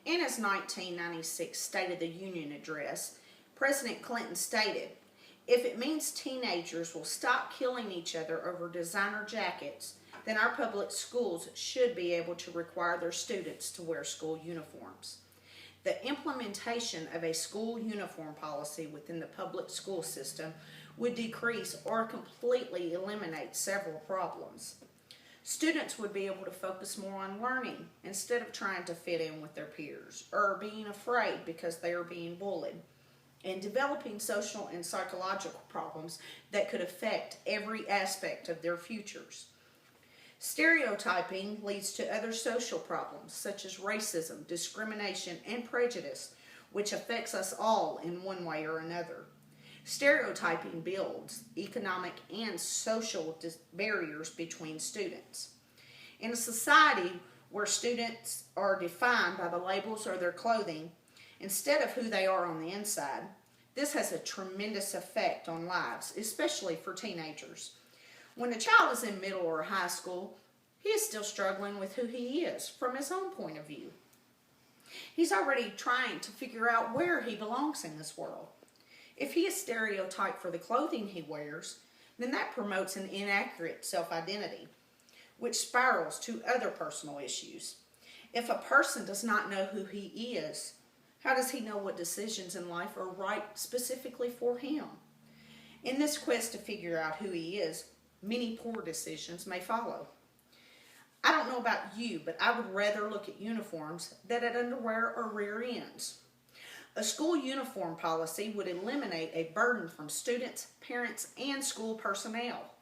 In his 1996 State of the Union address, President Clinton stated, "If it means teenagers will stop killing each other over designer jackets, then our public schools should be able to require their students to wear school uniforms." The implementation of a school uniform policy within the public school system would decrease or completely eliminate several problems. Students would be able to focus more on learning instead of trying to fit in with their peers or being afraid because they are being bullied, and developing social and psychological problems that could affect every aspect of their futures. Stereotyping leads to other social problems such as racism, discrimination, and prejudice, which affects us all in one way or another. Stereotyping builds economic and social barriers between students. In a society where students are defined by the labels or their clothing instead of who they are on the inside, this has a tremendous effect on lives, especially for teenagers. When a child is in middle or high school, he is still struggling with who he is from his own point of view. He's already trying to figure out where he belongs in this world. If he is stereotyped for the clothing he wears, then that promotes an inaccurate self-identity, which spirals to other personal issues. If a person does not know who he is, how does he know what decisions in life are right specifically for him? In this quest to figure out who he is, many poor decisions may follow. I don't know about you, but I would rather look at uniforms than at underwear or rear ends. A school uniform policy would eliminate a burden from students, parents, and school personnel.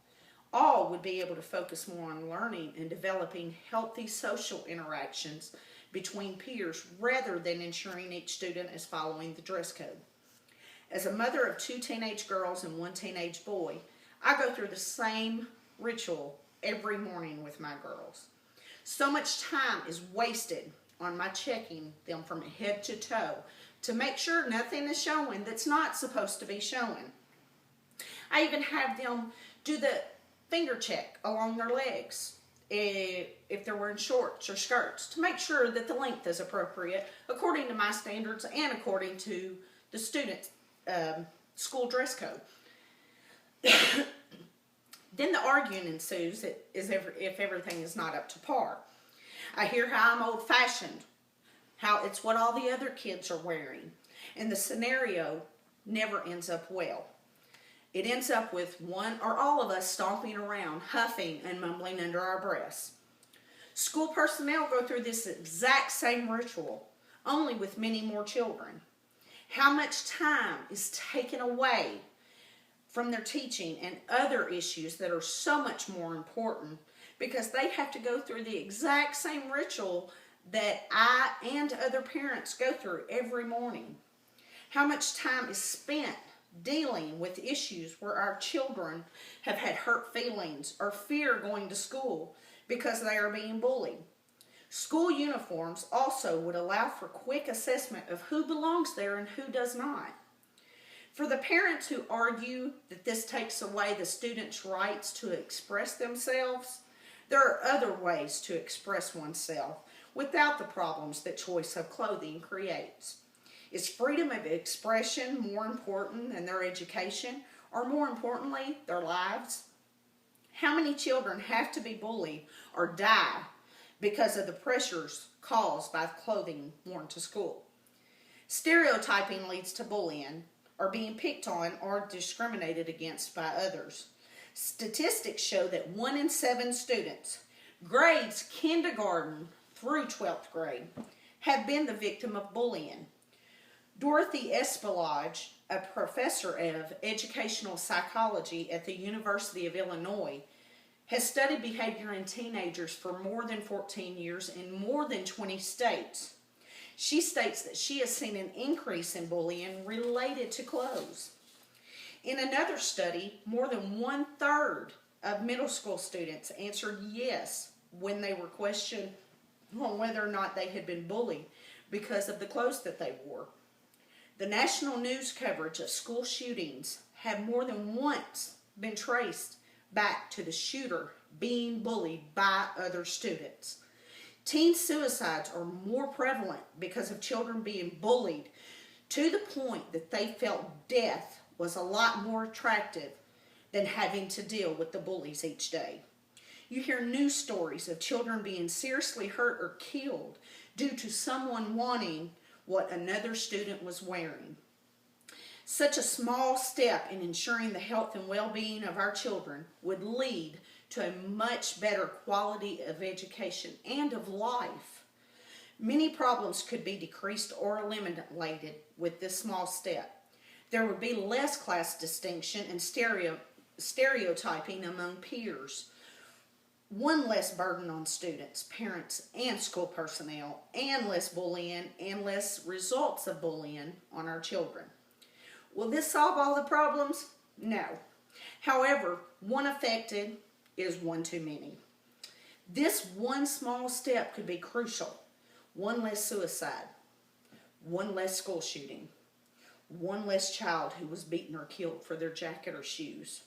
All would be able to focus more on learning and developing healthy social interactions between peers rather than ensuring each student is following the dress code. As a mother of 2 teenage girls and 1 teenage boy, I go through the same ritual every morning with my girls. So much time is wasted on my checking them from head to toe to make sure nothing is showing that's not supposed to be showing. I even have them do the finger check along their legs if they're wearing shorts or skirts to make sure that the length is appropriate according to my standards and according to the student's school dress code. Then the arguing ensues if everything is not up to par. I hear how I'm old-fashioned, how it's what all the other kids are wearing, and the scenario never ends up well. It ends up with one or all of us stomping around, huffing and mumbling under our breaths. School personnel go through this exact same ritual, only with many more children. How much time is taken away from their teaching and other issues that are so much more important because they have to go through the exact same ritual that I and other parents go through every morning. How much time is spent dealing with issues where our children have had hurt feelings or fear going to school because they are being bullied. School uniforms also would allow for quick assessment of who belongs there and who does not. For the parents who argue that this takes away the students' rights to express themselves, there are other ways to express oneself without the problems that choice of clothing creates. Is freedom of expression more important than their education, or more importantly, their lives? How many children have to be bullied or die because of the pressures caused by clothing worn to school? Stereotyping leads to bullying, or being picked on or discriminated against by others. Statistics show that 1 in 7 students, grades kindergarten through 12th grade, have been the victim of bullying. Dorothy Espelage, a professor of educational psychology at the University of Illinois, has studied behavior in teenagers for more than 14 years in more than 20 states. She states that she has seen an increase in bullying related to clothes. In another study, more than 1/3 of middle school students answered yes when they were questioned on whether or not they had been bullied because of the clothes that they wore. The national news coverage of school shootings have more than once been traced back to the shooter being bullied by other students. Teen suicides are more prevalent because of children being bullied to the point that they felt death was a lot more attractive than having to deal with the bullies each day. You hear news stories of children being seriously hurt or killed due to someone wanting what another student was wearing. Such a small step in ensuring the health and well-being of our children would lead to a much better quality of education and of life. Many problems could be decreased or eliminated with this small step. There would be less class distinction and stereotyping among peers, one less burden on students, parents, and school personnel, and less bullying and less results of bullying on our children. Will this solve all the problems? No. However, one affected is one too many. This one small step could be crucial. One less suicide, one less school shooting, one less child who was beaten or killed for their jacket or shoes.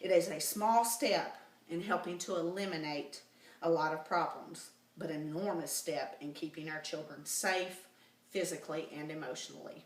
It is a small step in helping to eliminate a lot of problems, but an enormous step in keeping our children safe physically and emotionally.